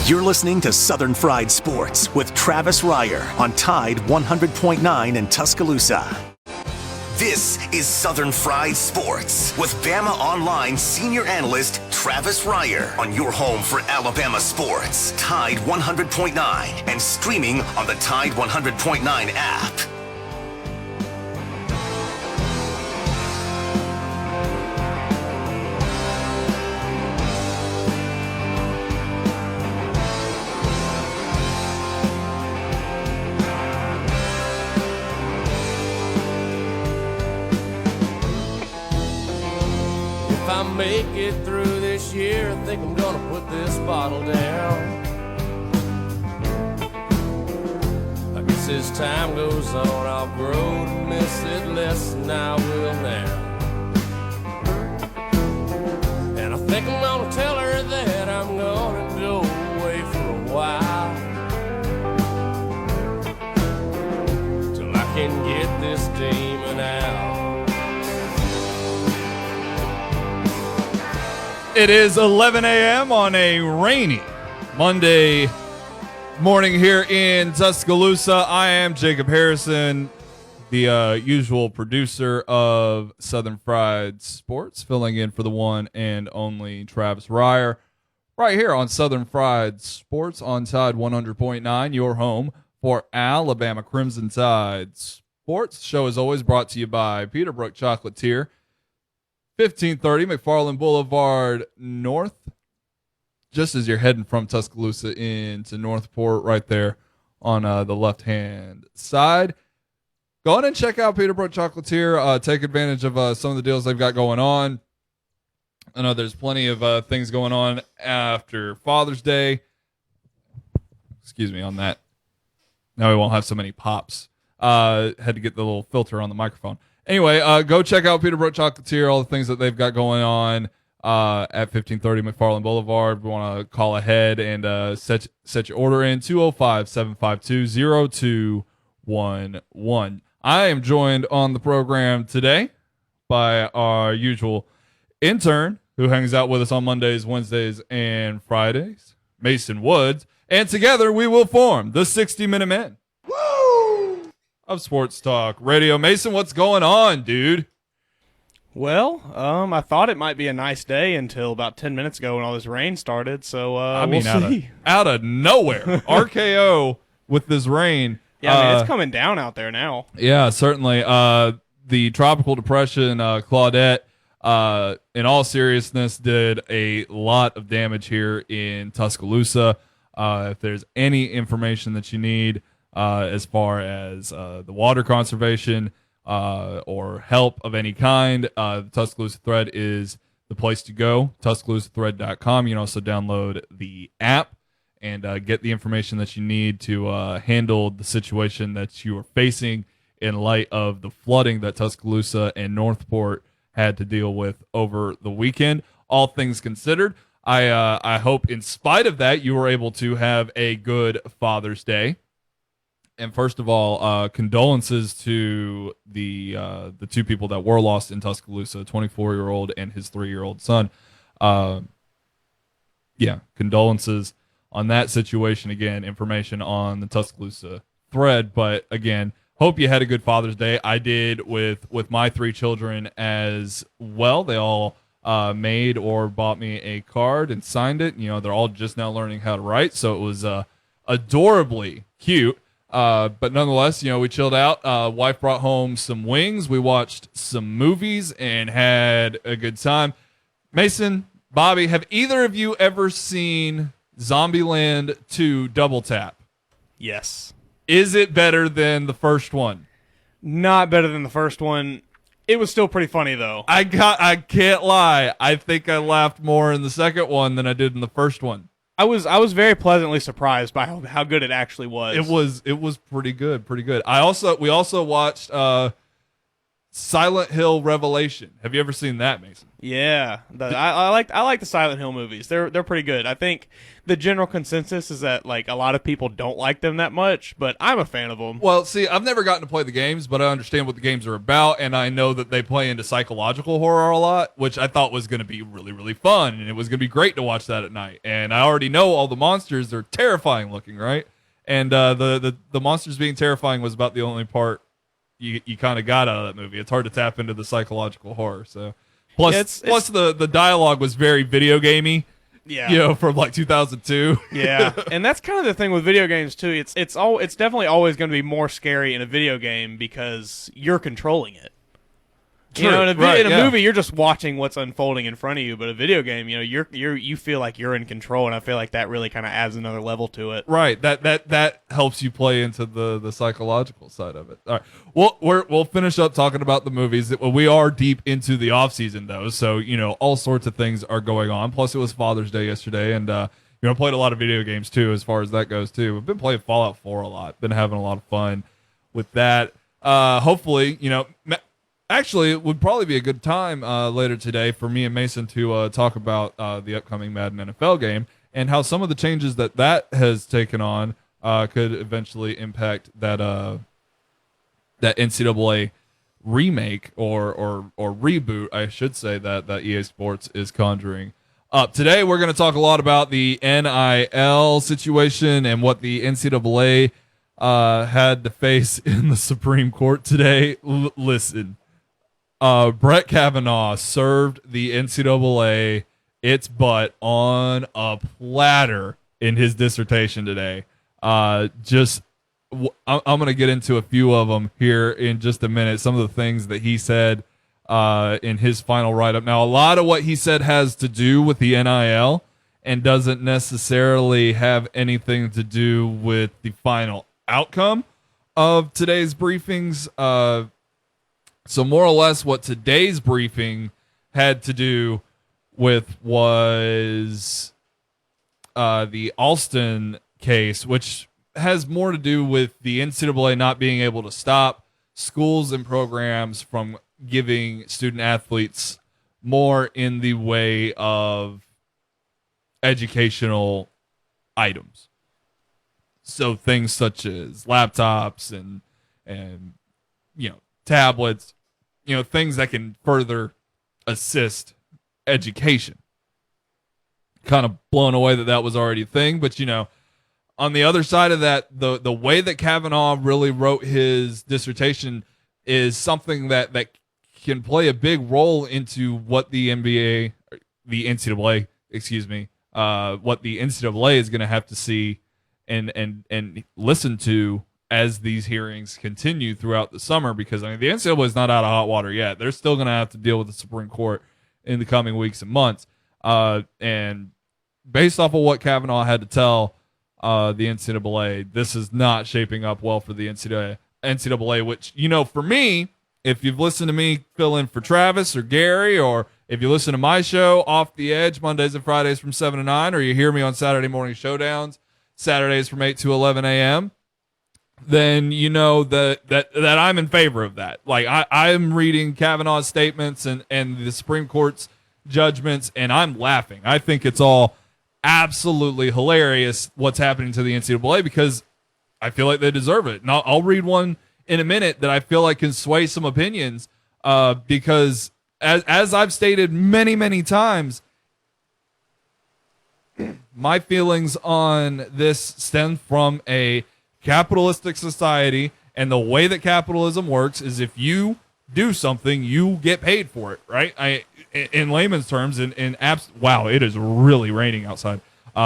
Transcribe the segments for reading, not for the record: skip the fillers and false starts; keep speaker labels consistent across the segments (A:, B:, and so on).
A: You're listening to Southern Fried Sports with Travis Reier on Tide 100.9 in Tuscaloosa. This is Southern Fried Sports with Bama Online senior analyst Travis Reier on your home for Alabama sports. Tide 100.9 and streaming on the Tide 100.9 app.
B: Make it through this year, I think I'm gonna put this bottle down. I guess as time goes on, I'll grow to miss it less than I will now. And I think I'm gonna tell her that I'm gonna go away for a while, till I can get this demon out.
C: It is 11 a.m. on a rainy Monday morning here in Tuscaloosa. I am Jacob Harrison, the usual producer of Southern Fried Sports, filling in for the one and only Travis Reier, right here on Southern Fried Sports on Tide 100.9, your home for Alabama Crimson Tide Sports. The show is always brought to you by Peterbrook Chocolatier, 1530 McFarland Boulevard North, just as you're heading from Tuscaloosa into Northport, right there on the left-hand side. Go on and check out Peterbrook Chocolatier. Take advantage of some of the deals they've got going on. I know there's plenty of things going on after Father's Day. Excuse me on that. Now we won't have so many pops. Had to get the little filter on the microphone. Anyway, go check out Peterbrook Chocolatier, all the things that they've got going on at 1530 McFarland Boulevard. We want to call ahead and set your order in, 205-752-0211. I am joined on the program today by our usual intern who hangs out with us on Mondays, Wednesdays, and Fridays, Mason Woods. And together we will form the 60-Minute Men of Sports Talk Radio. Mason, what's going on, dude?
D: Well, I thought it might be a nice day until about 10 minutes ago when all this rain started, so we'll see.
C: Out of nowhere, RKO with this rain.
D: Yeah, I mean, it's coming down out there now.
C: Yeah, certainly. The tropical depression, Claudette, in all seriousness, did a lot of damage here in Tuscaloosa. If there's any information that you need, as far as the water conservation or help of any kind, the Tuscaloosa Thread is the place to go, TuscaloosaThread.com. You can also download the app and get the information that you need to handle the situation that you are facing in light of the flooding that Tuscaloosa and Northport had to deal with over the weekend. All things considered, I hope in spite of that you were able to have a good Father's Day. And first of all, condolences to the two people that were lost in Tuscaloosa, a 24-year-old and his 3-year-old son. Condolences on that situation. Again, information on the Tuscaloosa Thread. But again, hope you had a good Father's Day. I did with my 3 children as well. They all made or bought me a card and signed it. You know, they're all just now learning how to write, so it was adorably cute. But nonetheless, you know, we chilled out. Wife brought home some wings. We watched some movies and had a good time. Mason, Bobby, have either of you ever seen Zombieland 2 Double Tap?
D: Yes.
C: Is it better than the first one?
D: Not better than the first one. It was still pretty funny, though.
C: I can't lie. I think I laughed more in the second one than I did in the first one.
D: I was very pleasantly surprised by how good it actually was.
C: It was pretty good, pretty good. We also watched Silent Hill Revelation. Have you ever seen that, Mason?
D: Yeah, I like the Silent Hill movies. They're pretty good. I think the general consensus is that like a lot of people don't like them that much, but I'm a fan of them.
C: Well, see, I've never gotten to play the games, but I understand what the games are about, and I know that they play into psychological horror a lot, which I thought was going to be really, really fun, and it was going to be great to watch that at night. And I already know all the monsters; they're terrifying looking, right? And the monsters being terrifying was about the only part you kind of got out of that movie. It's hard to tap into the psychological horror. So, plus the dialogue was very video gamey.
D: Yeah,
C: from like 2002.
D: Yeah, and that's kind of the thing with video games too. It's definitely always going to be more scary in a video game because you're controlling it.
C: True.
D: In a movie, you're just watching what's unfolding in front of you. But a video game, you feel like you're in control, and I feel like that really kind of adds another level to it.
C: Right. That helps you play into the psychological side of it. All right. We'll finish up talking about the movies. We are deep into the off season though, so all sorts of things are going on. Plus, it was Father's Day yesterday, and played a lot of video games too, as far as that goes too. We've been playing Fallout 4 a lot. Been having a lot of fun with that. Hopefully, actually, it would probably be a good time later today for me and Mason to talk about the upcoming Madden NFL game and how some of the changes that has taken on could eventually impact that NCAA remake or reboot, I should say, that EA Sports is conjuring up. Today, we're going to talk a lot about the NIL situation and what the NCAA had to face in the Supreme Court today. Listen. Brett Kavanaugh served the NCAA its butt on a platter in his dissertation today. I'm going to get into a few of them here in just a minute. Some of the things that he said in his final write-up. Now, a lot of what he said has to do with the NIL and doesn't necessarily have anything to do with the final outcome of today's briefings. So more or less what today's briefing had to do with was the Alston case, which has more to do with the NCAA not being able to stop schools and programs from giving student athletes more in the way of educational items. So things such as laptops and tablets, things that can further assist education. Kind of blown away that was already a thing, but on the other side of that, the way that Kavanaugh really wrote his dissertation is something that can play a big role into what the NCAA, what the NCAA is going to have to see and listen to as these hearings continue throughout the summer, because the NCAA is not out of hot water yet. They're still going to have to deal with the Supreme Court in the coming weeks and months. And based off of what Kavanaugh had to tell the NCAA, this is not shaping up well for the NCAA, which, for me, if you've listened to me fill in for Travis or Gary, or if you listen to my show, Off the Edge, Mondays and Fridays from 7 to 9, or you hear me on Saturday morning showdowns, Saturdays from 8 to 11 a.m., then you know that I'm in favor of that. Like I'm reading Kavanaugh's statements and the Supreme Court's judgments, and I'm laughing. I think it's all absolutely hilarious what's happening to the NCAA, because I feel like they deserve it. And I'll read one in a minute that I feel like can sway some opinions, because as I've stated many, many times, my feelings on this stem from a capitalistic society, and the way that capitalism works is if you do something, you get paid for it, right? In layman's terms, wow, it is really raining outside.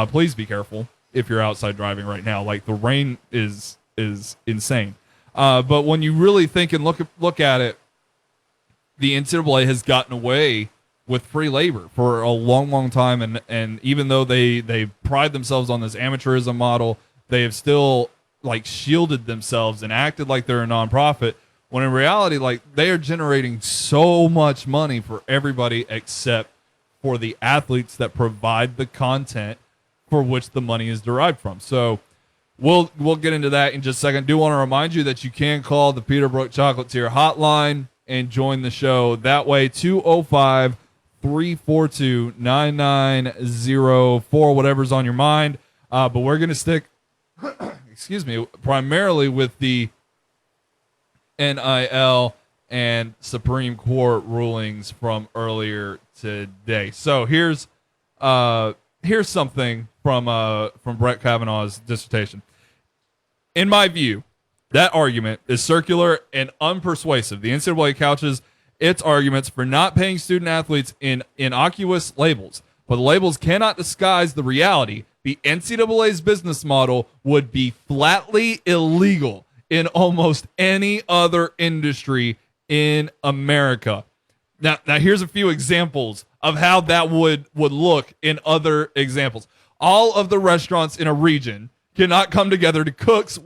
C: Please be careful if you're outside driving right now. Like, the rain is insane. But when you really think and look at it, the NCAA has gotten away with free labor for a long, long time, and even though they pride themselves on this amateurism model, they have still shielded themselves and acted like they're a nonprofit, when in reality, they are generating so much money for everybody except for the athletes that provide the content for which the money is derived from. So we'll get into that in just a second. Do want to remind you that you can call the Peterbrook Chocolatier hotline and join the show that way. 205-342-9904, whatever's on your mind. But we're going to stick, excuse me, primarily with the NIL and Supreme Court rulings from earlier today. So here's something from Brett Kavanaugh's dissertation. In my view, that argument is circular and unpersuasive. The NCAA couches its arguments for not paying student athletes in innocuous labels, but the labels cannot disguise the reality. The NCAA's business model would be flatly illegal in almost any other industry in America. Now here's a few examples of how that would look in other examples. All of the restaurants in a region cannot come together to cut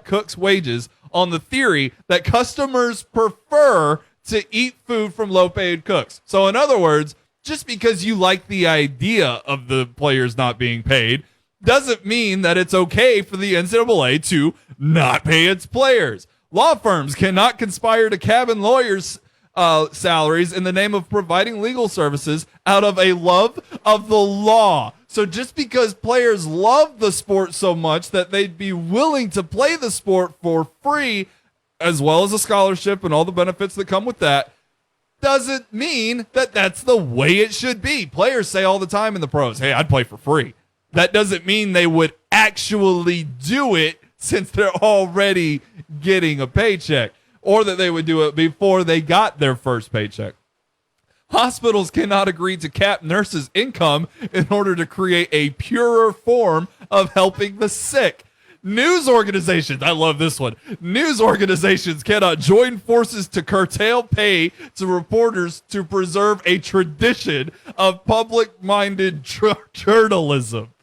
C: cooks' wages on the theory that customers prefer to eat food from low-paid cooks. So in other words, just because you like the idea of the players not being paid doesn't mean that it's okay for the NCAA to not pay its players. Law firms cannot conspire to cabin lawyers' salaries in the name of providing legal services out of a love of the law. So just because players love the sport so much that they'd be willing to play the sport for free, as well as a scholarship and all the benefits that come with that, doesn't mean that that's the way it should be. Players say all the time in the pros, hey, I'd play for free. That doesn't mean they would actually do it since they're already getting a paycheck, or that they would do it before they got their first paycheck. Hospitals cannot agree to cap nurses' income in order to create a purer form of helping the sick. News organizations, I love this one. News organizations cannot join forces to curtail pay to reporters to preserve a tradition of public-minded journalism.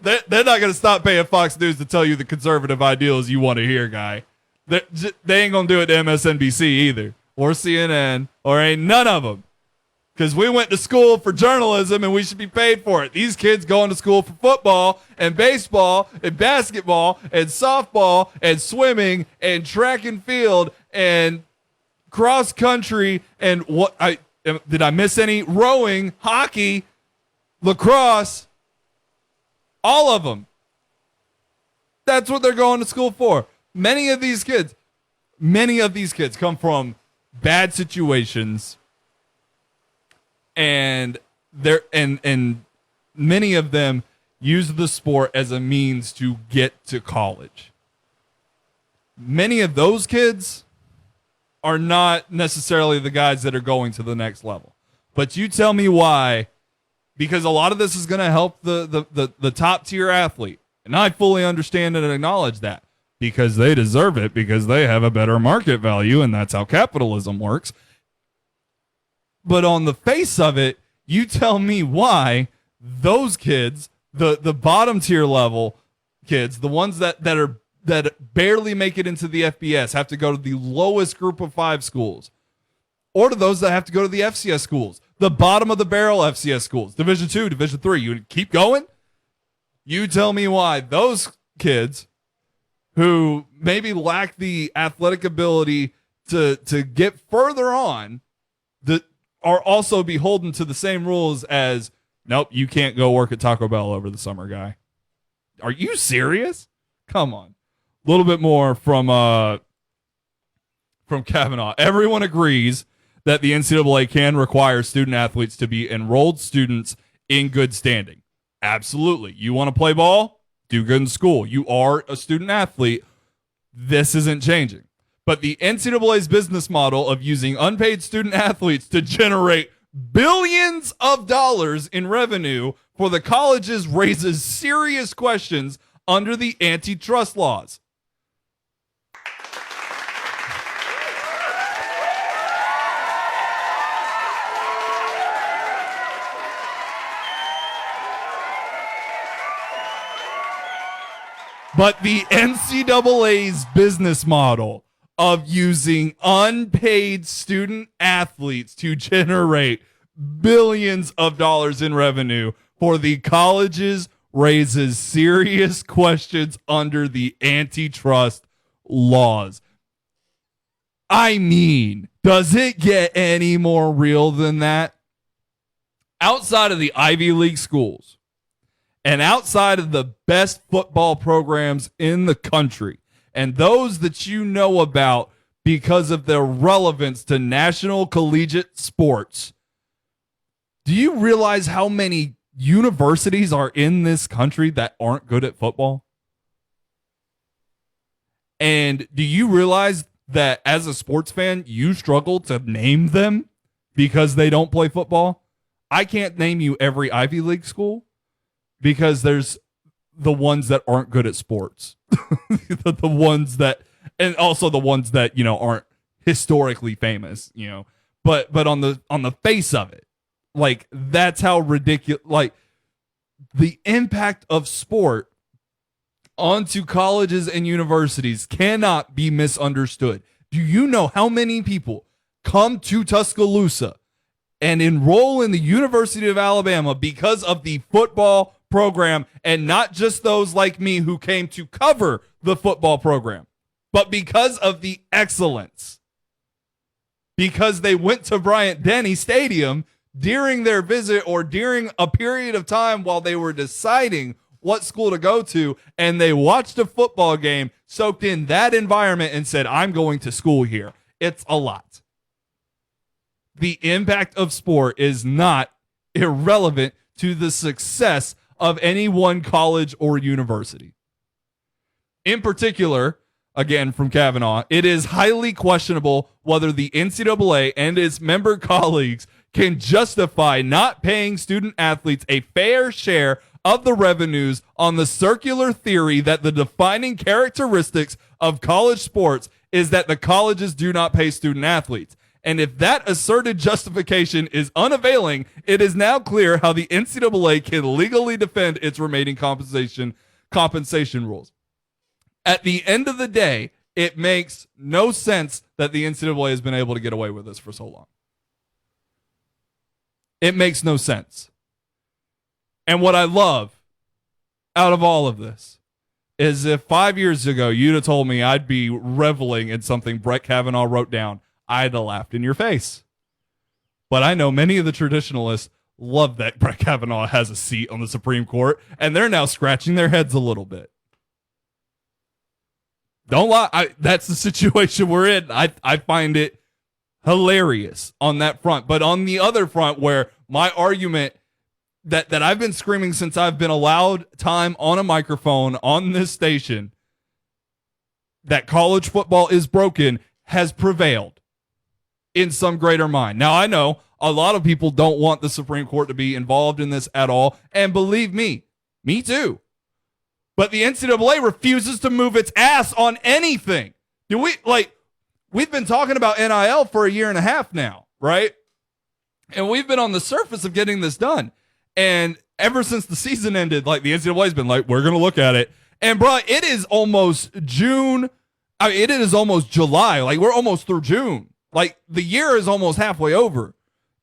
C: They're not going to stop paying Fox News to tell you the conservative ideals you want to hear, guy. They ain't going to do it to MSNBC either, or CNN, or ain't none of them. Because we went to school for journalism and we should be paid for it. These kids going to school for football and baseball and basketball and softball and swimming and track and field and cross country and did I miss any? Rowing, hockey, lacrosse, all of them. That's what they're going to school for. Many of these kids come from bad situations, and many of them use the sport as a means to get to college. Many of those kids are not necessarily the guys that are going to the next level. But you tell me why, because a lot of this is going to help the top tier athlete. And I fully understand and acknowledge that, because they deserve it, because they have a better market value, and that's how capitalism works. But on the face of it, you tell me why those kids, the bottom tier level kids, the ones that barely make it into the FBS, have to go to the lowest group of 5 schools, or to those that have to go to the FCS schools, the bottom of the barrel FCS schools, Division 2, Division 3. You keep going. You tell me why those kids who maybe lack the athletic ability to get further on, that are also beholden to the same rules as, nope, you can't go work at Taco Bell over the summer, guy. Are you serious? Come on. A little bit more from Kavanaugh. Everyone agrees that the NCAA can require student athletes to be enrolled students in good standing. Absolutely. You want to play ball? Do good in school. You are a student athlete. This isn't changing. But the NCAA's business model of using unpaid student athletes to generate billions of dollars in revenue for the colleges raises serious questions under the antitrust laws. But the NCAA's business model of using unpaid student athletes to generate billions of dollars in revenue for the colleges raises serious questions under the antitrust laws. I mean, does it get any more real than that? Outside of the Ivy League schools and outside of the best football programs in the country and those that you know about because of their relevance to national collegiate sports, do you realize how many universities are in this country that aren't good at football? And do you realize that as a sports fan, you struggle to name them because they don't play football? I can't name you every Ivy League school because there's the ones that aren't good at sports. the ones that, and also the ones that, you know, aren't historically famous, you know, but on the face of it, like, that's how ridiculous, like, the impact of sport onto colleges and universities cannot be misunderstood. Do you know how many people come to Tuscaloosa and enroll in the University of Alabama because of the football program, and not just those like me who came to cover the football program, but because of the excellence? Because they went to Bryant-Denny Stadium during their visit or during a period of time while they were deciding what school to go to, and they watched a football game, soaked in that environment, and said, I'm going to school here. It's a lot. The impact of sport is not irrelevant to the success of any one college or university. In particular, again from Kavanaugh, it is highly questionable whether the NCAA and its member colleagues can justify not paying student athletes a fair share of the revenues on the circular theory that the defining characteristics of college sports is that the colleges do not pay student athletes. And if that asserted justification is unavailing, it is now clear how the NCAA can legally defend its remaining compensation rules. At the end of the day, it makes no sense that the NCAA has been able to get away with this for so long. It makes no sense. And what I love out of all of this is if 5 years ago you'd have told me I'd be reveling in something Brett Kavanaugh wrote down, I'd have laughed in your face. But I know many of the traditionalists love that Brett Kavanaugh has a seat on the Supreme Court, and they're now scratching their heads a little bit. Don't lie. That's the situation we're in. I find it hilarious on that front. But on the other front, where my argument that I've been screaming since I've been allowed time on a microphone on this station, that college football is broken, has prevailed in some greater mind. Now, I know a lot of people don't want the Supreme Court to be involved in this at all, and believe me too. But the NCAA refuses to move its ass on anything. We've been talking about NIL for a year and a half now, right? And we've been on the surface of getting this done. And ever since the season ended, like, the NCAA's been like, we're going to look at it. And, bro, it is almost June. I mean, it is almost July. Like, we're almost through June. Like, the year is almost halfway over.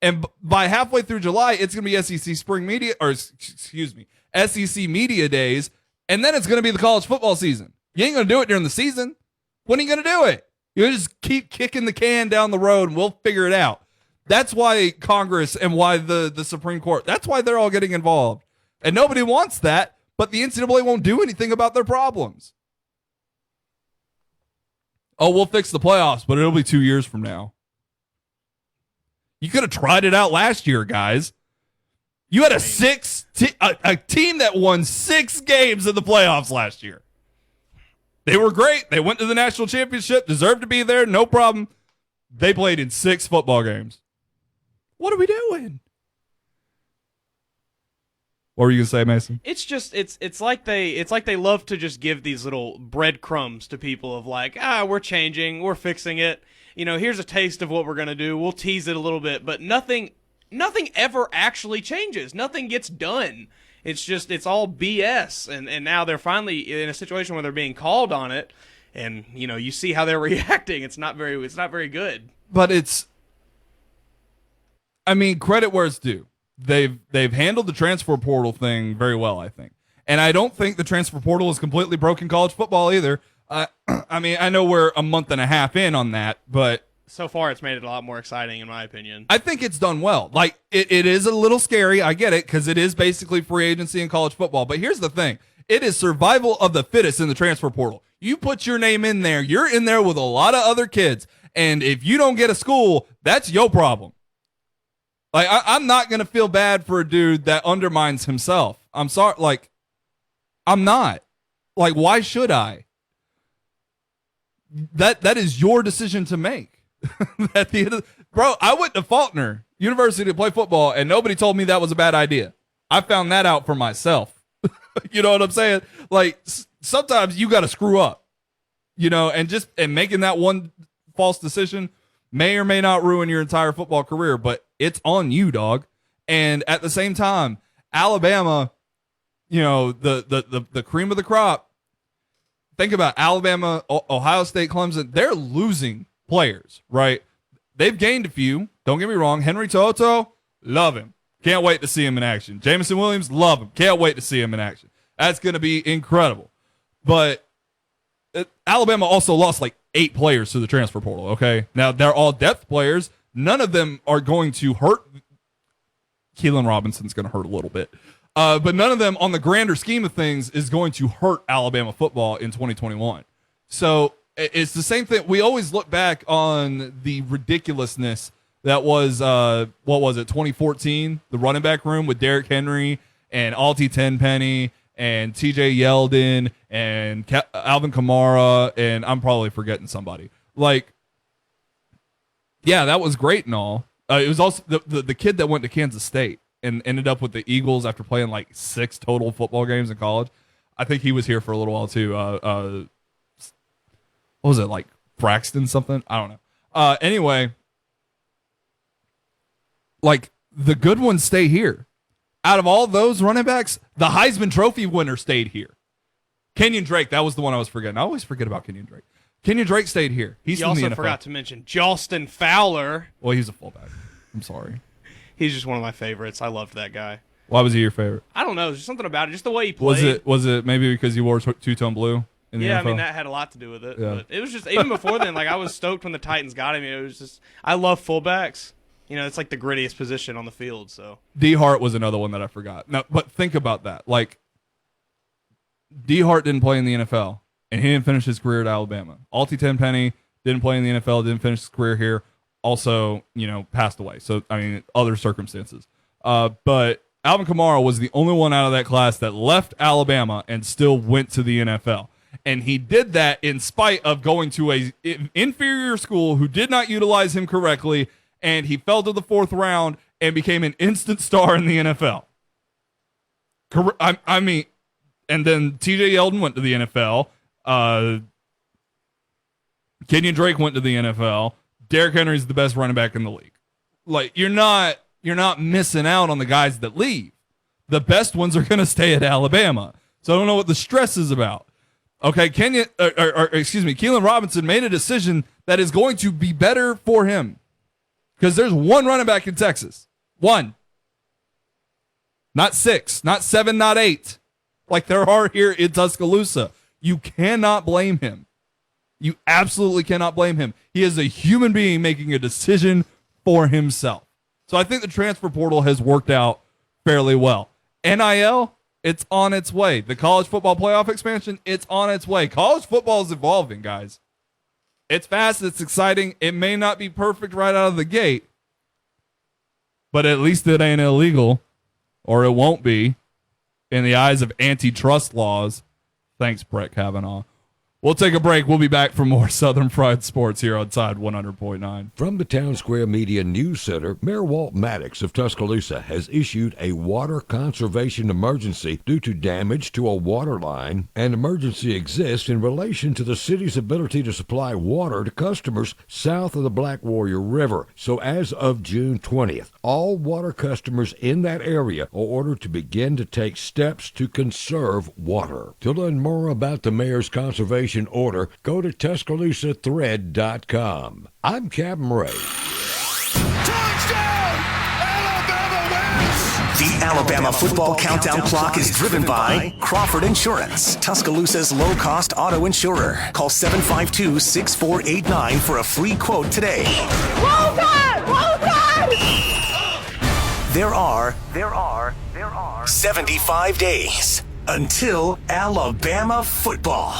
C: And by halfway through July, it's going to be SEC Media Days. And then it's going to be the college football season. You ain't going to do it during the season. When are you going to do it? You just keep kicking the can down the road and we'll figure it out. That's why Congress and why the Supreme Court, that's why they're all getting involved. And nobody wants that, but the NCAA won't do anything about their problems. Oh, we'll fix the playoffs, but it'll be 2 years from now. You could have tried it out last year, guys. You had a team that won 6 games in the playoffs last year. They were great. They went to the national championship, deserved to be there, no problem. They played in 6 football games. What are we doing? What were you gonna say, Mason?
D: It's just it's like they love to just give these little breadcrumbs to people of like, we're changing, we're fixing it. You know, here's a taste of what we're gonna do. We'll tease it a little bit, but nothing ever actually changes. Nothing gets done. It's all BS. And now they're finally in a situation where they're being called on it, and you know, you see how they're reacting. It's not very good.
C: But credit where it's due. They've handled the transfer portal thing very well, I think. And I don't think the transfer portal has completely broken college football either. I mean, I know we're a month and a half in on that, but
D: So far, it's made it a lot more exciting, in my opinion.
C: I think it's done well. Like, it is a little scary. I get it, because it is basically free agency in college football. But here's the thing. It is survival of the fittest in the transfer portal. You put your name in there, you're in there with a lot of other kids. And if you don't get a school, that's your problem. Like, I'm not going to feel bad for a dude that undermines himself. I'm sorry. Like, I'm not. Like, why should I? That is your decision to make. At the end of bro, I went to Faulkner University to play football, and nobody told me that was a bad idea. I found that out for myself. You know what I'm saying? Like, sometimes you got to screw up, you know, and making that one false decision may or may not ruin your entire football career, but it's on you, dog. And at the same time, Alabama, you know, the cream of the crop. Think about Alabama, Ohio State, Clemson. They're losing players, right? They've gained a few. Don't get me wrong. Henry Toto, love him. Can't wait to see him in action. Jameson Williams, love him. Can't wait to see him in action. That's going to be incredible. But Alabama also lost like 8 players to the transfer portal, okay? Now, they're all depth players. None of them are going to hurt. Keelan Robinson's going to hurt a little bit. But none of them, on the grander scheme of things, is going to hurt Alabama football in 2021. So it's the same thing. We always look back on the ridiculousness that was, 2014, the running back room with Derrick Henry and Alti Tenpenny and TJ Yeldon and Alvin Kamara, and I'm probably forgetting somebody. Like, yeah, that was great and all. It was also the kid that went to Kansas State and ended up with the Eagles after playing like 6 total football games in college. I think he was here for a little while too. What was it, like Braxton something? I don't know. Anyway, like, the good ones stay here. Out of all those running backs, the Heisman Trophy winner stayed here. Kenyon Drake, that was the one I was forgetting. I always forget about Kenyon Drake. Kenyon Drake stayed here. He's
D: You
C: from the
D: also
C: NFL.
D: forgot to mention Jalston Fowler.
C: Well, he's a fullback. I'm sorry.
D: He's just one of my favorites. I loved that guy.
C: Why was he your favorite?
D: I don't know. There's something about it. Just the way he played.
C: Was it maybe because he wore two-tone blue in the
D: Yeah,
C: NFL?
D: I mean, that had a lot to do with it.
C: Yeah.
D: But it was just, even before then, like, I was stoked when the Titans got him. It was just, I love fullbacks. You know, it's like the grittiest position on the field. So
C: D Hart was another one that I forgot. Now, but think about that. Like, D Hart didn't play in the NFL, and he didn't finish his career at Alabama. Alti Tenpenny didn't play in the NFL, didn't finish his career here. Also, you know, passed away. So, I mean, other circumstances. But Alvin Kamara was the only one out of that class that left Alabama and still went to the NFL. And he did that in spite of going to a inferior school who did not utilize him correctly, and he fell to the 4th round and became an instant star in the NFL. I mean, and then TJ Yeldon went to the NFL. Kenyon Drake went to the NFL. Derrick Henry's the best running back in the league. Like, you're not missing out on the guys that leave. The best ones are going to stay at Alabama. So I don't know what the stress is about. Okay, Keelan Robinson made a decision that is going to be better for him. Because there's one running back in Texas. One. Not 6, not 7, not 8. Like there are here in Tuscaloosa. You cannot blame him. You absolutely cannot blame him. He is a human being making a decision for himself. So I think the transfer portal has worked out fairly well. NIL, it's on its way. The college football playoff expansion, it's on its way. College football is evolving, guys. It's fast, it's exciting. It may not be perfect right out of the gate, but at least it ain't illegal, or it won't be in the eyes of antitrust laws. Thanks, Brett Kavanaugh. We'll take a break. We'll be back for more Southern Fried Sports here on Tide 100.9.
E: From the Town Square Media News Center, Mayor Walt Maddox of Tuscaloosa has issued a water conservation emergency due to damage to a water line. An emergency exists in relation to the city's ability to supply water to customers south of the Black Warrior River. So as of June 20th, all water customers in that area are ordered to begin to take steps to conserve water. To learn more about the mayor's conservation order, go to TuscaloosaThread.com. I'm Captain Ray.
F: Touchdown! Alabama wins!
A: The Alabama football countdown clock is driven by Crawford Insurance, Tuscaloosa's low-cost auto insurer. Call 752-6489 for a free quote today.
F: Roll Tide! Roll Tide!
A: There are 75 days until Alabama football.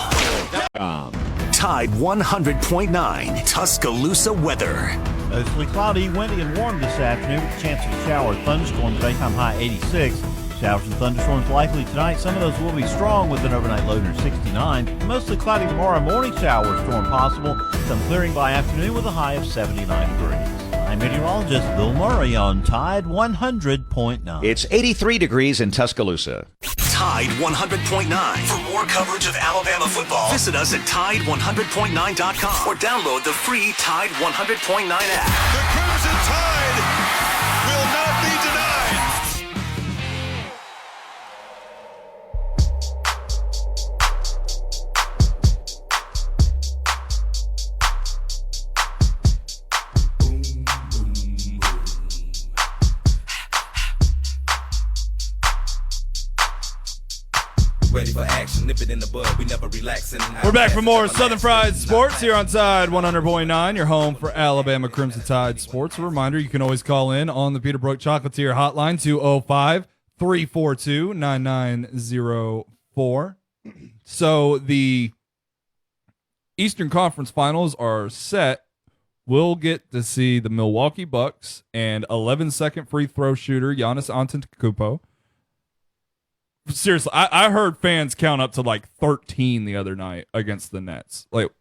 A: Tide 100.9 Tuscaloosa weather.
G: Mostly cloudy, windy, and warm this afternoon with a chance of a shower or thunderstorms. Daytime high 86. Showers and thunderstorms likely tonight. Some of those will be strong with an overnight low near 69. Mostly cloudy tomorrow morning. Shower or storm possible. Some clearing by afternoon with a high of 79 degrees. I'm meteorologist Bill Murray on Tide 100.9.
H: It's 83 degrees in Tuscaloosa.
A: Tide 100.9. For more coverage of Alabama football, visit us at Tide100.9.com or download the free Tide 100.9 app.
I: The Crimson Tide will not be denied.
J: Ready for action, nip it in the bud, we never relaxing.
C: We're back for more Southern Fried Sports here on Tide 100.9, your home for Alabama Crimson Tide Sports. A reminder, you can always call in on the Peterbrook Chocolatier hotline, 205-342-9904. So the Eastern Conference Finals are set. We'll get to see the Milwaukee Bucks and 11-second free throw shooter Giannis Antetokounmpo. Seriously, I heard fans count up to like 13 the other night against the Nets. Like,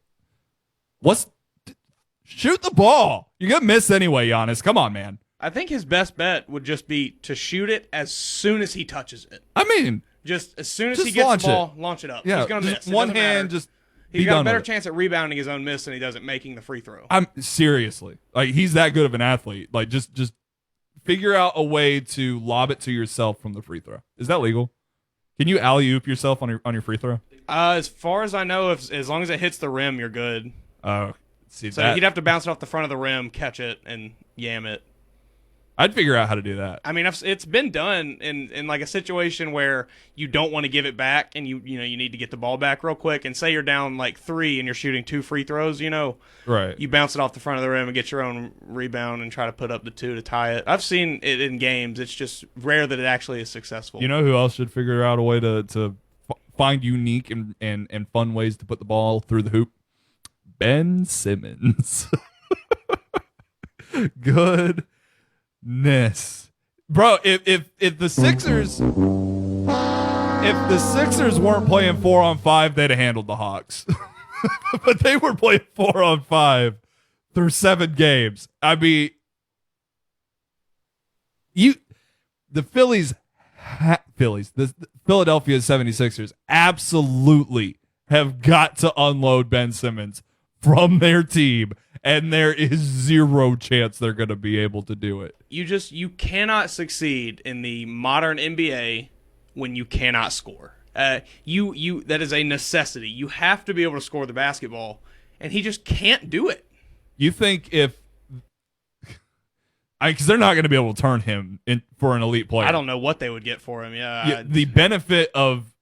C: shoot the ball. You're going to miss anyway, Giannis. Come on, man.
D: I think his best bet would just be to shoot it as soon as he touches it.
C: I mean,
D: just as soon as
C: just
D: he gets the ball,
C: it.
D: launch it up.
C: Yeah,
D: he's going to miss.
C: One hand, just
D: he's got a better chance at rebounding his own miss than he does at making the free throw.
C: I'm seriously, like, he's that good of an athlete. Like, just figure out a way to lob it to yourself from the free throw. Is that legal? Can you alley-oop yourself on your free throw?
D: As far as I know, as long as it hits the rim, you're good.
C: Oh, see
D: so
C: that.
D: he'd have to bounce it off the front of the rim, catch it, and yam it.
C: I'd figure out how to do that.
D: I mean, it's been done in like a situation where you don't want to give it back, and you need to get the ball back real quick. And say you're down like 3 and you're shooting 2 free throws,
C: right?
D: You bounce it off the front of the rim and get your own rebound and try to put up the 2 to tie it. I've seen it in games. It's just rare that it actually is successful.
C: You know who else should figure out a way to find unique and fun ways to put the ball through the hoop? Ben Simmons. Goodness, bro. If the Sixers weren't playing 4-on-5, they'd have handled the Hawks. But they were playing 4-on-5 through 7 games. I mean, the Philadelphia 76ers absolutely have got to unload Ben Simmons from their team, and there is zero chance they're going to be able to do it.
D: You cannot succeed in the modern NBA when you cannot score. That is a necessity. You have to be able to score the basketball, and he just can't do it.
C: You think because they're not going to be able to turn him in for an elite player.
D: I don't know what they would get for him.
C: The benefit of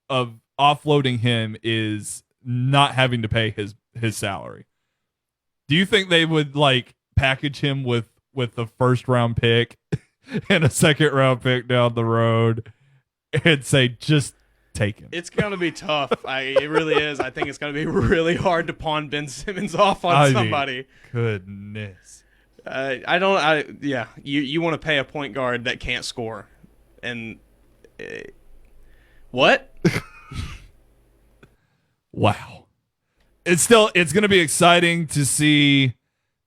C: offloading him is not having to pay his salary. Do you think they would like package him with the first round pick and a second round pick down the road and say, just take him?
D: It's going to be tough. It really is. I think it's going to be really hard to pawn Ben Simmons off on somebody.
C: Goodness.
D: You want to pay a point guard that can't score. And what?
C: Wow. It's going to be exciting to see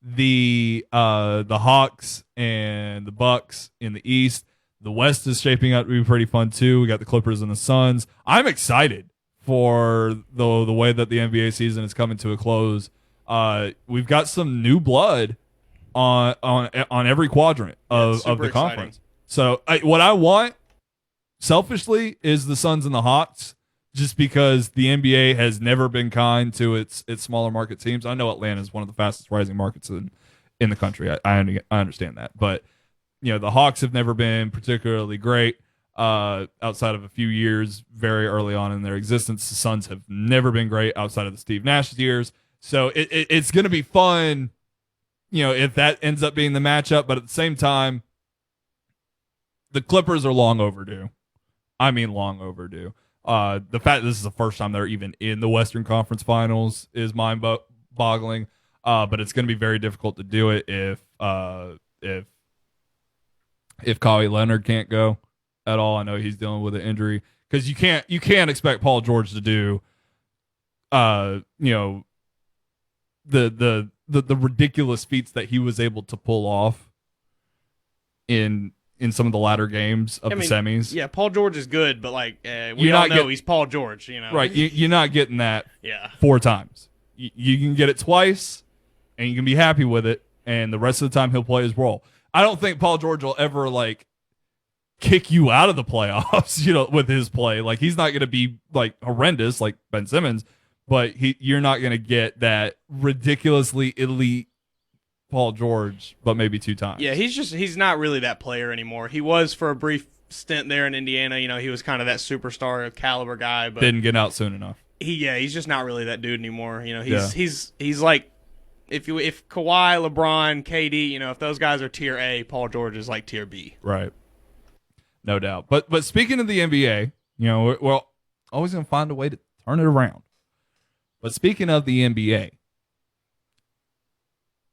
C: the Hawks and the Bucks in the East. The West is shaping up to be pretty fun too. We got the Clippers and the Suns. I'm excited for the way that the NBA season is coming to a close. We've got some new blood on every quadrant of the conference. So what I want selfishly is the Suns and the Hawks, just because the NBA has never been kind to its smaller market teams. I know Atlanta is one of the fastest rising markets in the country. I understand that, but the Hawks have never been particularly great outside of a few years very early on in their existence. The Suns have never been great outside of the Steve Nash years. So it's going to be fun, if that ends up being the matchup. But at the same time, the Clippers are long overdue. I mean, long overdue. The fact that this is the first time they're even in the Western Conference Finals is mind-boggling. But it's going to be very difficult to do it if Kawhi Leonard can't go at all. I know he's dealing with an injury, because you can't expect Paul George to do, the ridiculous feats that he was able to pull off in some of the latter games of the semis.
D: Yeah, Paul George is good, but we all know he's Paul George.
C: Right? You're not getting that.
D: Yeah.
C: 4 times. You can get it twice, and you can be happy with it, and the rest of the time he'll play his role. I don't think Paul George will ever kick you out of the playoffs, with his play. He's not going to be horrendous like Ben Simmons, but you're not going to get that ridiculously elite Paul George, but maybe 2 times.
D: Yeah, he's not really that player anymore. He was for a brief stint there in Indiana. He was kind of that superstar caliber guy, but
C: didn't get out soon enough.
D: He's just not really that dude anymore. He's like, if Kawhi, LeBron, KD, if those guys are tier A, Paul George is like tier B.
C: Right. No doubt. But speaking of the NBA, we're always going to find a way to turn it around. But speaking of the NBA,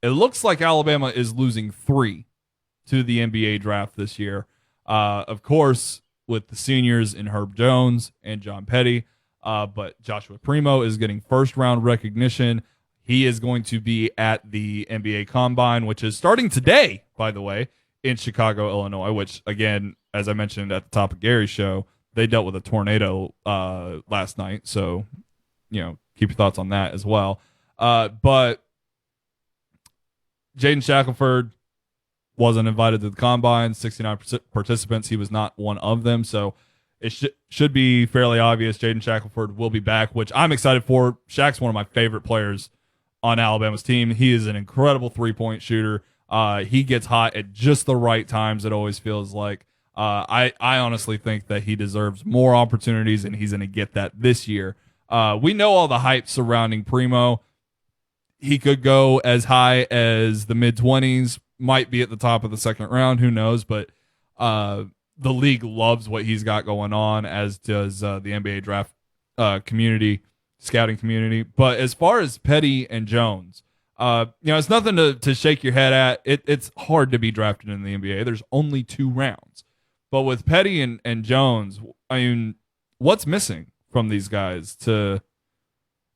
C: it looks like Alabama is losing 3 to the NBA draft this year. Of course, with the seniors in Herb Jones and John Petty, but Joshua Primo is getting first-round recognition. He is going to be at the NBA Combine, which is starting today, by the way, in Chicago, Illinois, which, again, as I mentioned at the top of Gary's show, they dealt with a tornado last night. So, keep your thoughts on that as well. But Jaden Shackelford wasn't invited to the Combine. 69 participants. He was not one of them. So it should be fairly obvious Jaden Shackelford will be back, which I'm excited for. Shaq's one of my favorite players on Alabama's team. He is an incredible three-point shooter. He gets hot at just the right times, it always feels like. I honestly think that he deserves more opportunities, and he's going to get that this year. We know all the hype surrounding Primo. He could go as high as the mid-20s, might be at the top of the second round, who knows, but the league loves what he's got going on, as does the NBA draft community, scouting community. But as far as Petty and Jones, it's nothing to shake your head at. It's hard to be drafted in the NBA. There's only 2 rounds. But with Petty and Jones, I mean, what's missing from these guys to...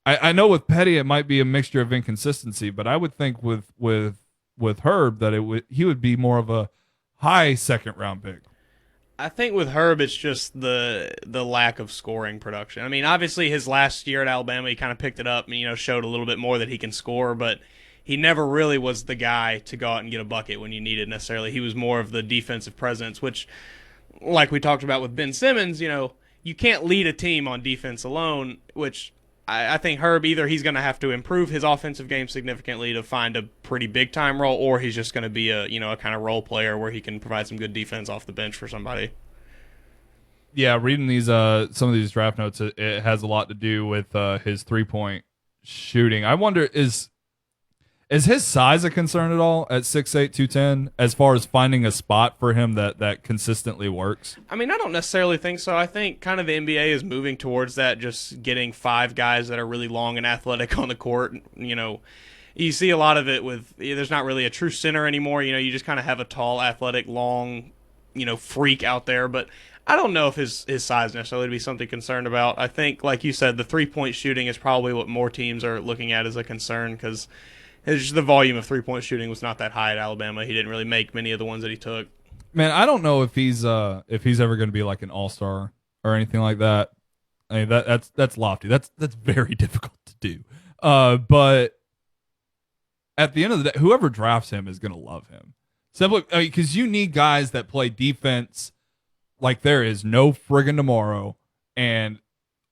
C: I know with Petty it might be a mixture of inconsistency, but I would think with Herb that he would be more of a high second round pick.
D: I think with Herb it's just the lack of scoring production. I mean, obviously his last year at Alabama he kind of picked it up and showed a little bit more that he can score, but he never really was the guy to go out and get a bucket when you needed necessarily. He was more of the defensive presence, which, like we talked about with Ben Simmons, you can't lead a team on defense alone, which I think Herb, either he's going to have to improve his offensive game significantly to find a pretty big-time role, or he's just going to be a kind of role player where he can provide some good defense off the bench for somebody.
C: Yeah, reading these some of these draft notes, it has a lot to do with his three-point shooting. I wonder, is his size a concern at all at 6'8", 210, as far as finding a spot for him that consistently works?
D: I mean, I don't necessarily think so. I think kind of the NBA is moving towards that, just getting 5 guys that are really long and athletic on the court. You see a lot of it with, there's not really a true center anymore. You just kind of have a tall, athletic, long, freak out there. But I don't know if his size necessarily would be something concerned about. I think, like you said, the three-point shooting is probably what more teams are looking at as a concern, because the volume of three-point shooting was not that high at Alabama. He didn't really make many of the ones that he took.
C: Man, I don't know if he's ever going to be like an all-star or anything like that. I mean, that's lofty. That's very difficult to do. But at the end of the day, whoever drafts him is going to love him. Simply because you need guys that play defense like there is no friggin' tomorrow and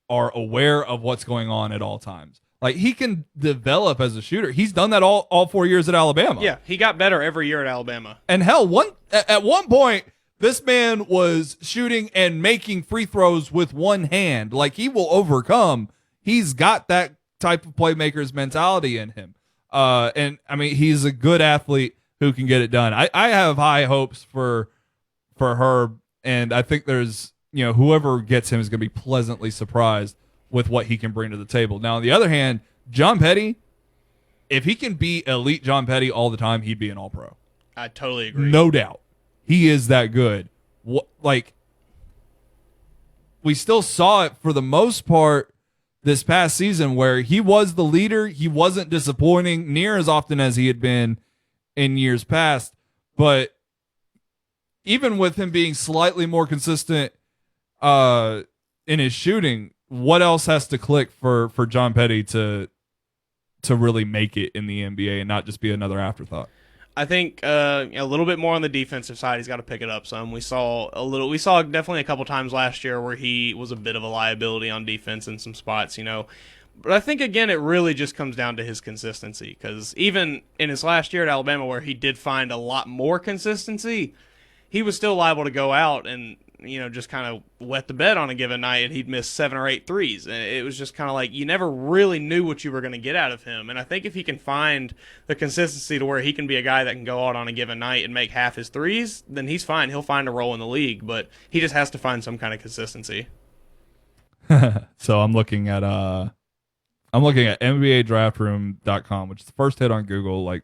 C: are aware of what's going on at all times. Like, he can develop as a shooter. He's done that all 4 years at Alabama.
D: Yeah, he got better every year at Alabama.
C: And hell, at one point, this man was shooting and making free throws with one hand. Like, he will overcome. He's got that type of playmaker's mentality in him. And I mean, he's a good athlete who can get it done. I have high hopes for Herb, and I think there's, whoever gets him is going to be pleasantly surprised with what he can bring to the table. Now, on the other hand, John Petty, if he can be elite John Petty all the time, he'd be an all-pro.
D: I totally agree.
C: No doubt. He is that good. We still saw it for the most part this past season where he was the leader. He wasn't disappointing near as often as he had been in years past. But even with him being slightly more consistent in his shooting, what else has to click for John Petty to really make it in the NBA and not just be another afterthought?
D: I think a little bit more on the defensive side. He's got to pick it up some. We saw definitely a couple times last year where he was a bit of a liability on defense in some spots, But I think, again, it really just comes down to his consistency, because even in his last year at Alabama where he did find a lot more consistency, he was still liable to go out and, just kind of wet the bed on a given night, and he'd miss 7 or 8 threes. And it was just kind of like you never really knew what you were going to get out of him. And I think if he can find the consistency to where he can be a guy that can go out on a given night and make half his threes, then he's fine. He'll find a role in the league, but he just has to find some kind of consistency.
C: So I'm looking at NBADraftRoom.com, which is the first hit on Google.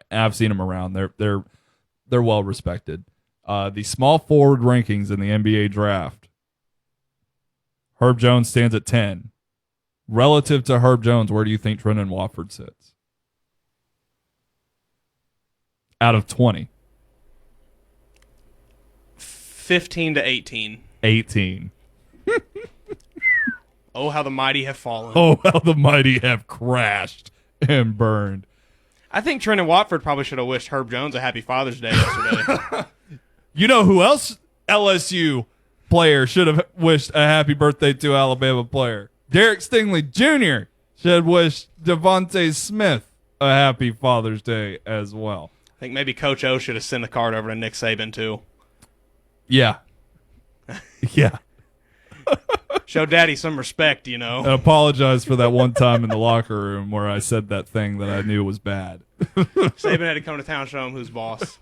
C: I've seen them around. They're well respected. The small forward rankings in the NBA draft. Herb Jones stands at 10. Relative to Herb Jones, where do you think Trendon Watford sits? Out of 20.
D: 15 to 18.
C: 18.
D: Oh, how the mighty have fallen.
C: Oh, how the mighty have crashed and burned.
D: I think Trendon Watford probably should have wished Herb Jones a happy Father's Day yesterday.
C: You know who else LSU player should have wished a happy birthday to Alabama player? Derek Stingley Jr. should wish Devontae Smith a happy Father's Day as well.
D: I think maybe Coach O should have sent a card over to Nick Saban, too.
C: Yeah. Yeah.
D: Show Daddy some respect,
C: And apologize for that one time in the locker room where I said that thing that I knew was bad.
D: Saban had to come to town and show him who's boss.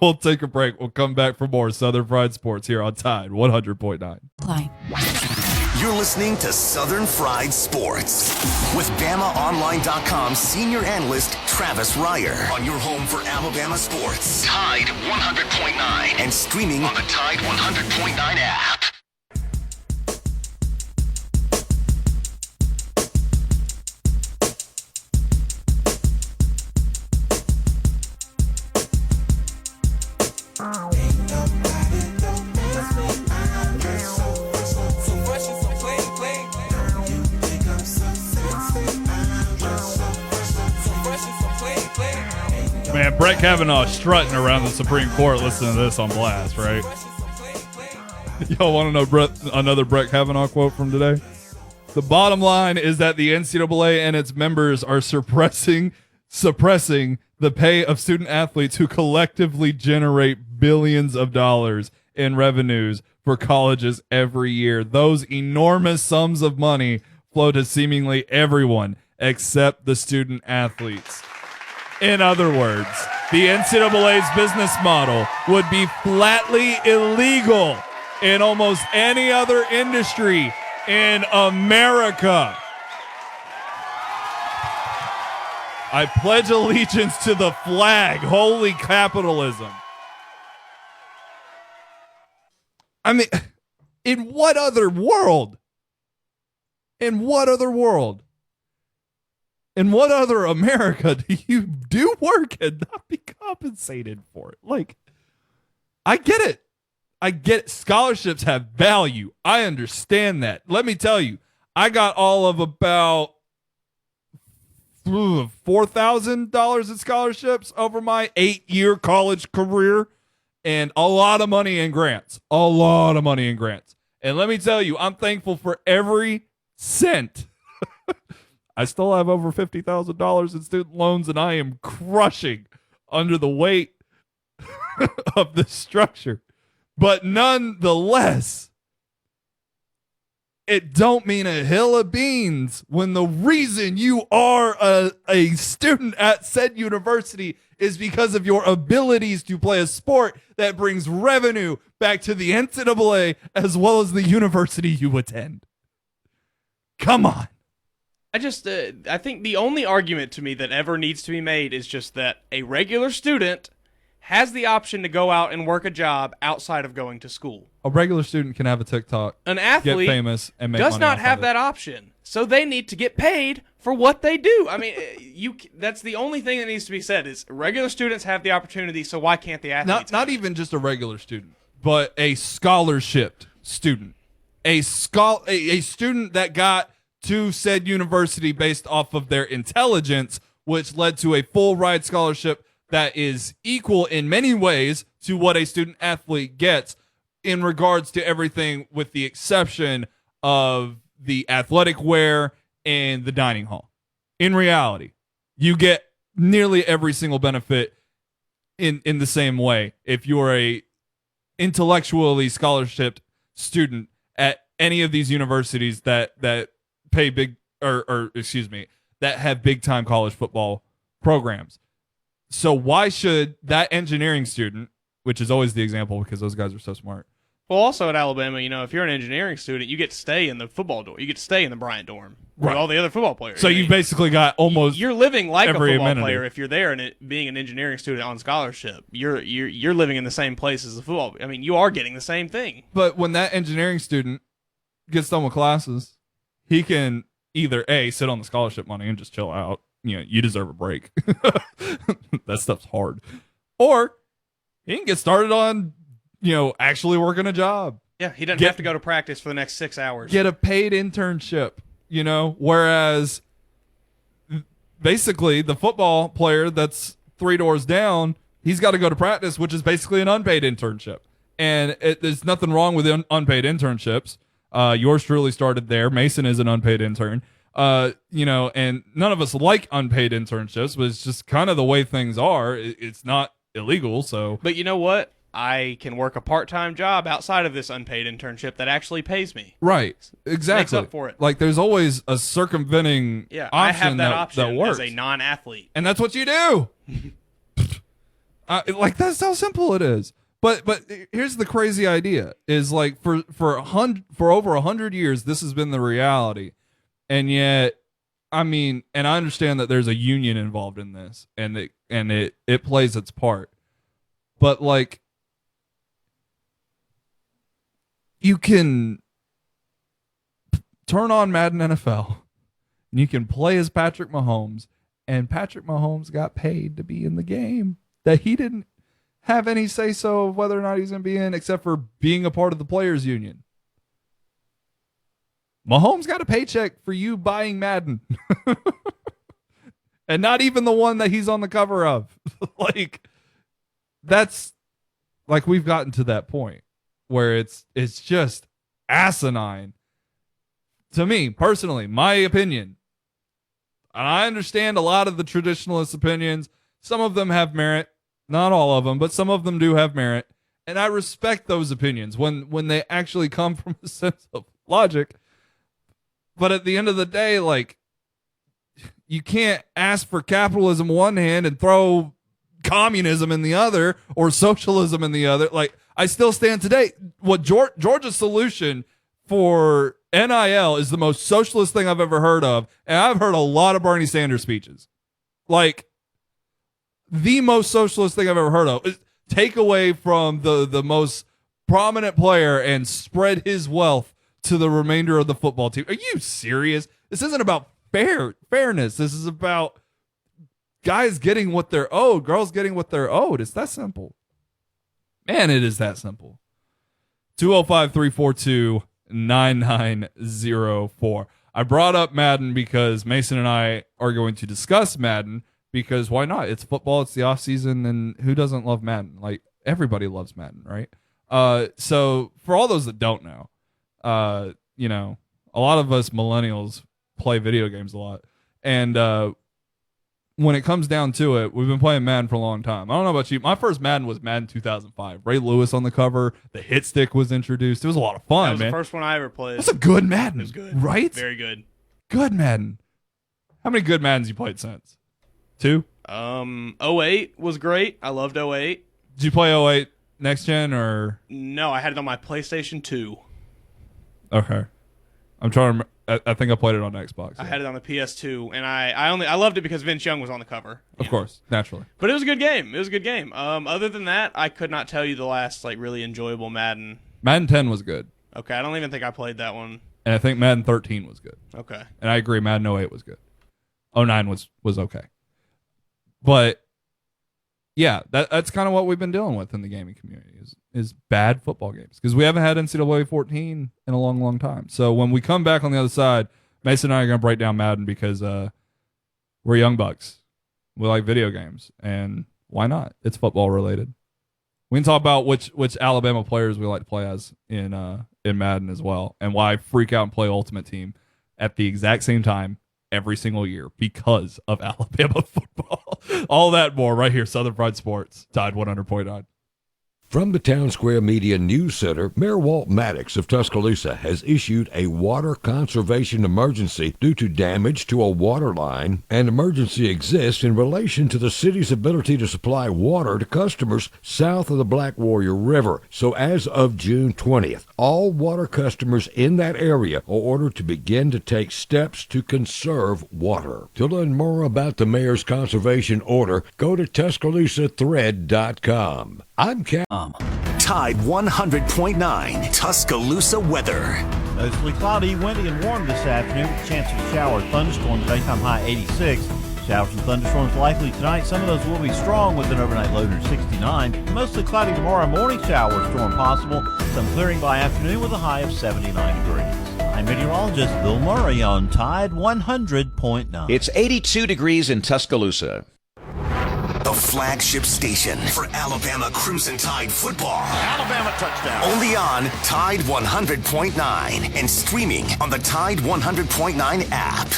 C: We'll take a break. We'll come back for more Southern Fried Sports here on Tide 100.9.
A: You're listening to Southern Fried Sports with BamaOnline.com senior analyst Travis Reier on your home for Alabama sports. Tide 100.9 and streaming on the Tide 100.9 app.
C: Man, Brett Kavanaugh strutting around the Supreme Court listening to this on blast, right? Y'all want to know another Brett Kavanaugh quote from today? The bottom line is that the NCAA and its members are suppressing the pay of student athletes who collectively generate billions of dollars in revenues for colleges every year. Those enormous sums of money flow to seemingly everyone except the student athletes. In other words, the NCAA's business model would be flatly illegal in almost any other industry in America. I pledge allegiance to the flag. Holy capitalism. I mean, in what other world? In what other world? In what other America do you do work and not be compensated for it? Like, I get it. Scholarships have value. I understand that. Let me tell you, I got all of about $4,000 in scholarships over my 8-year college career, and a lot of money in grants. And let me tell you, I'm thankful for every cent I still have over $50,000 in student loans, and I am crushing under the weight of this structure. But nonetheless, it don't mean a hill of beans when the reason you are a student at said university is because of your abilities to play a sport that brings revenue back to the NCAA as well as the university you attend. Come on.
D: I think the only argument to me that ever needs to be made is just that a regular student has the option to go out and work a job outside of going to school.
C: A regular student can have a TikTok,
D: an athlete
C: get famous, and make
D: does
C: money
D: not
C: off
D: have
C: of
D: that option. So they need to get paid for what they do. I mean, that's the only thing that needs to be said is regular students have the opportunity, so why can't the athletes?
C: Not even just a regular student, but a scholarship student. A student that got to said university based off of their intelligence, which led to a full ride scholarship that is equal in many ways to what a student athlete gets in regards to everything with the exception of the athletic wear and the dining hall. In reality, you get nearly every single benefit in the same way if you're a intellectually scholarship student at any of these universities that pay big that have big time college football programs. So why should that engineering student, which is always the example because those guys are so smart.
D: Well, also at Alabama, if you're an engineering student, you get to stay in the football dorm. You get to stay in the Bryant dorm with all the other football players.
C: So you've basically got almost
D: you're living like a football
C: amenity.
D: player if you're there and being an engineering student on scholarship. You're living in the same place as the football. I mean, you are getting the same thing.
C: But when that engineering student gets done with classes, he can either A, sit on the scholarship money and just chill out. You deserve a break. That stuff's hard. Or he can get started on, actually working a job.
D: Yeah, he doesn't have to go to practice for the next 6 hours.
C: Get a paid internship, whereas basically the football player that's 3 doors down, he's got to go to practice, which is basically an unpaid internship. And there's nothing wrong with unpaid internships. Yours truly started there. Mason is an unpaid intern. And none of us like unpaid internships, but it's just kind of the way things are. It's not illegal, so.
D: But you know what? I can work a part-time job outside of this unpaid internship that actually pays me.
C: Right. Exactly.
D: Makes up for it.
C: Like there's always a circumventing
D: option
C: I
D: have that option
C: that works.
D: as a non-athlete.
C: And that's what you do. That's how simple it is. But here's the crazy idea is like for over 100 years this has been the reality. And yet, and I understand that there's a union involved in this, and it plays its part. But like, you can turn on Madden NFL, and you can play as Patrick Mahomes, and Patrick Mahomes got paid to be in the game that he didn't have any say so of whether or not he's going to be in, except for being a part of the players union. Mahomes got a paycheck for you buying Madden. And not even the one that he's on the cover of. That's like we've gotten to that point where it's just asinine. To me, personally, my opinion. And I understand a lot of the traditionalist opinions. Some of them have merit. Not all of them, but some of them do have merit. And I respect those opinions when they actually come from a sense of logic. But at the end of the day, like, you can't ask for capitalism one hand and throw communism in the other or socialism in the other. Like, I still stand today. What Georgia's solution for NIL is the most socialist thing I've ever heard of. And I've heard a lot of Bernie Sanders speeches. Like, the most socialist thing I've ever heard of is take away from the most prominent player and spread his wealth to the remainder of the football team. Are you serious? This isn't about fairness. This is about guys getting what they're owed, girls getting what they're owed. It's that simple. Man, it is that simple. 205-342-9904. I brought up Madden because Mason and I are going to discuss Madden because why not? It's football, it's the off season, and who doesn't love Madden? Like, everybody loves Madden, right? So for all those that don't know, a lot of us millennials play video games a lot. And when it comes down to it, we've been playing Madden for a long time. I don't know about you. My first Madden was Madden 2005. Ray Lewis on the cover. The hit stick was introduced. It was a lot of fun,
D: That was
C: man.
D: the first one I ever played.
C: That's a good Madden.
D: It was good.
C: Right?
D: Very good.
C: Good Madden. How many good Maddens you played since? 2?
D: 08 was great. I loved 08.
C: Did you play 08 next gen or?
D: No, I had it on my PlayStation 2.
C: Okay. I'm trying to remember. I think I played it on Xbox.
D: I had it on the PS2, and I loved it because Vince Young was on the cover.
C: Of course, naturally.
D: But it was a good game. It was a good game. Other than that, I could not tell you the last really enjoyable Madden.
C: Madden 10 was good.
D: Okay, I don't even think I played that one.
C: And I think Madden 13 was good.
D: Okay.
C: And I agree, Madden 08 was good. 09 was okay. But yeah, that's kind of what we've been dealing with in the gaming community is bad football games because we haven't had NCAA 14 in a long, long time. So when we come back on the other side, Mason and I are going to break down Madden because we're young bucks. We like video games, and why not? It's football related. We can talk about which Alabama players we like to play as in Madden as well, and why I freak out and play Ultimate Team at the exact same time every single year because of Alabama football. All that and more right here, Southern Fried Sports, Tide 100.9.
E: From the Town Square Media News Center, Mayor Walt Maddox of Tuscaloosa has issued a water conservation emergency due to damage to a water line. An emergency exists in relation to the city's ability to supply water to customers south of the Black Warrior River. So as of June 20th, all water customers in that area are ordered to begin to take steps to conserve water. To learn more about the mayor's conservation order, go to TuscaloosaThread.com. I'm Cat.
A: Tide 100.9 Tuscaloosa weather.
G: Mostly cloudy, windy, and warm this afternoon with a chance of a shower. Thunderstorms, daytime high 86. Showers and thunderstorms likely tonight. Some of those will be strong with an overnight low near 69. Mostly cloudy tomorrow morning, shower storm possible. Some clearing by afternoon with a high of 79 degrees. I'm meteorologist Bill Murray on Tide 100.9.
H: It's 82 degrees in Tuscaloosa.
A: The flagship station for Alabama Crimson Tide football.
I: Alabama touchdown.
A: Only on Tide 100.9 and streaming on the Tide 100.9 app.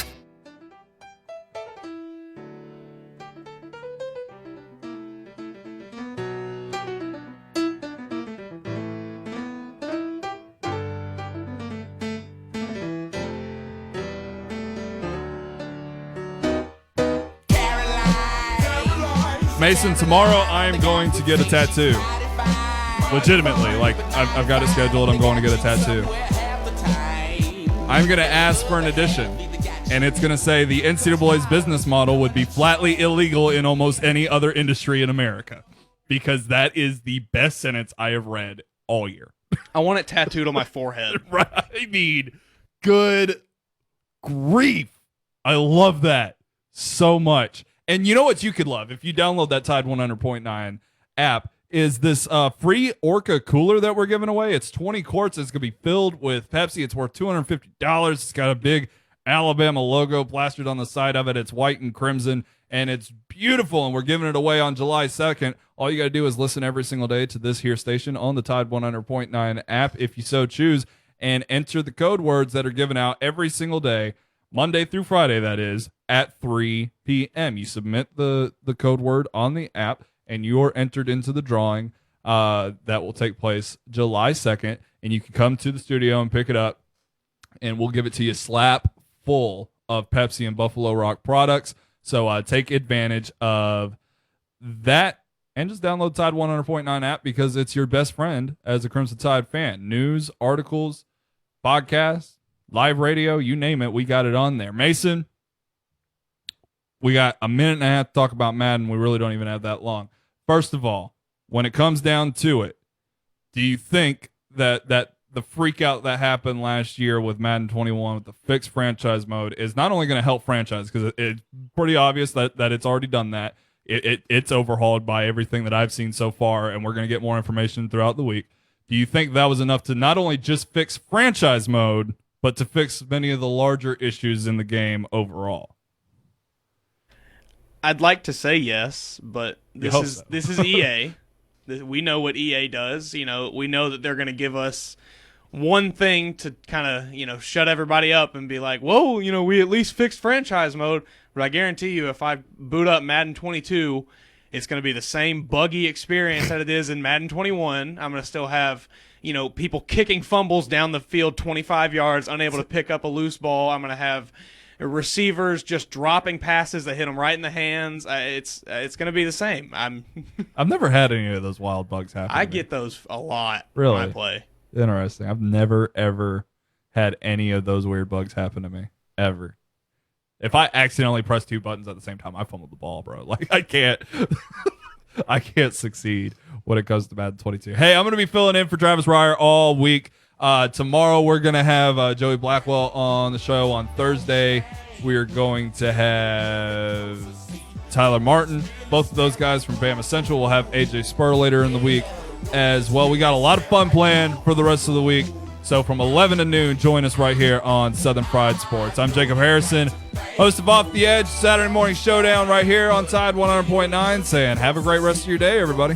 C: Mason, tomorrow I'm going to get a tattoo. Legitimately. Like, I've got it scheduled. I'm going to get a tattoo. I'm going to ask for an addition. And it's going to say the NCAA's business model would be flatly illegal in almost any other industry in America. Because that is the best sentence I have read all year.
D: I want it tattooed on my forehead.
C: Right. I mean, good grief. I love that so much. And you know what you could love if you download that Tide 100.9 app is this free Orca cooler that we're giving away. It's 20 quarts. It's going to be filled with Pepsi. It's worth $250. It's got a big Alabama logo plastered on the side of it. It's white and crimson, and it's beautiful, and we're giving it away on July 2nd. All you got to do is listen every single day to this here station on the Tide 100.9 app if you so choose, and enter the code words that are given out every single day, Monday through Friday, that is, at 3 p.m. You submit the code word on the app, and you are entered into the drawing that will take place July 2nd, and you can come to the studio and pick it up, and we'll give it to you slap full of Pepsi and Buffalo Rock products. So take advantage of that, and just download Tide 100.9 app because it's your best friend as a Crimson Tide fan. News, articles, podcasts, live radio, you name it, we got it on there. Mason, we got a minute and a half to talk about Madden. We really don't even have that long. First of all, when it comes down to it, do you think that the freak out that happened last year with Madden 21 with the fixed franchise mode is not only going to help franchise, because it's pretty obvious that it's already done that. It's overhauled by everything that I've seen so far, and we're going to get more information throughout the week. Do you think that was enough to not only just fix franchise mode, but to fix many of the larger issues in the game overall?
D: I'd like to say yes, but this is EA. We know what EA does. You know, we know that they're going to give us one thing to kind of, shut everybody up and be like, whoa, we at least fixed franchise mode. But I guarantee you, if I boot up Madden 22, it's going to be the same buggy experience that it is in Madden 21. I'm going to still have, people kicking fumbles down the field 25 yards, unable to pick up a loose ball. I'm going to have receivers just dropping passes that hit them right in the hands. It's going to be the same.
C: I've never had any of those wild bugs happen.
D: I get those a lot
C: really?
D: when I play.
C: Interesting. I've never, ever had any of those weird bugs happen to me, ever. If I accidentally press 2 buttons at the same time, I fumbled the ball, bro. Like, I can't I can't succeed when it comes to Madden 22. Hey, I'm going to be filling in for Travis Reier all week. Tomorrow we're going to have Joey Blackwell on the show. On Thursday, we're going to have Tyler Martin. Both of those guys from Bama Central. We'll have AJ Spur later in the week as well. We got a lot of fun planned for the rest of the week. So from 11 to noon, join us right here on Southern Fried Sports. I'm Jacob Harrison, host of Off the Edge, Saturday Morning Showdown right here on Tide 100.9, saying have a great rest of your day, everybody.